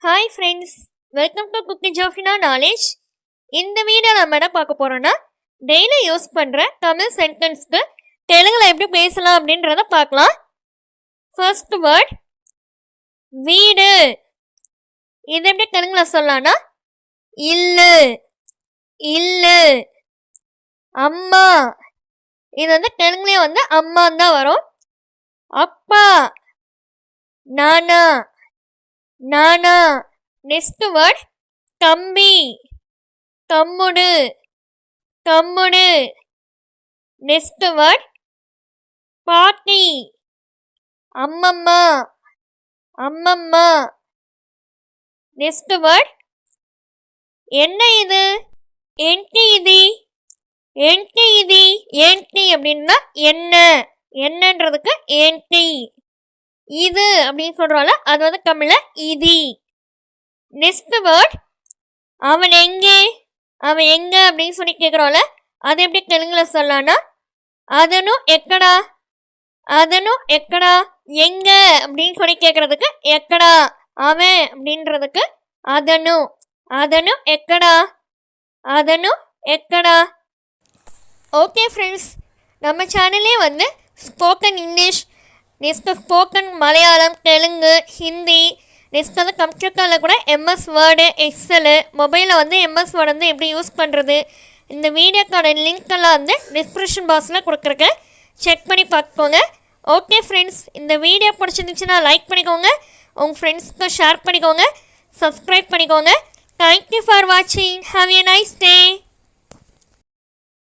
Hi friends, welcome to Kutty Jofina English. இந்த video நம்ம என்ன பார்க்க போறோம்னா டெய்லி யூஸ் பண்ற தமிழ் சென்டென்ஸ்க்கு தெலுங்குல எப்படி பேசலாம் அப்படின்றத பார்க்கலாம். ஃபர்ஸ்ட் வேர்ட் வீடு. இது எப்படி தெலுங்குல சொல்லலாம்னா இல்லு இல்லு. அம்மா. இது தெலுங்குலயே அம்மான்னு தான் வரும். அப்பா நானா நானா. நெக்ஸ்ட் வேர்ட் தம்பி தம்முடு தம்முடு. நெக்ஸ்ட் வேர்ட் பாட்டி அம்மம்மா அம்மம்மா. நெக்ஸ்ட் வேர்ட் என்ன இது ఏంటి ఇది ఏంటి ఇది ఏంటి அப்படின்னா என்ன என்னன்றதுக்கு ఏంటి. இது அப்படின்னு சொல்றோம்ல அது தமிழ்ல இதி. நெக்ஸ்ட் வேர்ட் அவன் எங்கே அவன் எங்க அப்படின்னு சொல்லி கேட்குறோம்ல அது எப்படி தெலுங்குல சொல்லலாம்னா அதனு எக்கடா அதனு எக்கடா. எங்க அப்படின்னு சொல்லி கேட்கறதுக்கு எக்கடா. அவன் அப்படின்றதுக்கு அதனு அதனு எக்கடா அதனு எக்கடா. ஓகே ஃப்ரெண்ட்ஸ், நம்ம சேனல்லே spoken English, next spoken Malayalam, Telugu, Hindi, next கம்ப்யூட்டரில் கூட எம்எஸ் வேர்டு, எக்ஸலு, மொபைலில் எம்எஸ் வேர்டு எப்படி யூஸ் பண்ணுறது, இந்த வீடியோக்கான லிங்க்கெல்லாம் டிஸ்கிரிப்ஷன் பாக்ஸில் கொடுக்குறேன், செக் பண்ணி பார்த்துக்கோங்க. ஓகே ஃப்ரெண்ட்ஸ், இந்த வீடியோ பிடிச்சிருந்துச்சுன்னா லைக் பண்ணிக்கோங்க, உங்கள் ஃப்ரெண்ட்ஸ்க்கு ஷேர் பண்ணிக்கோங்க, சப்ஸ்கிரைப் பண்ணிக்கோங்க. தேங்க்யூ ஃபார் வாட்சிங். Have a nice day.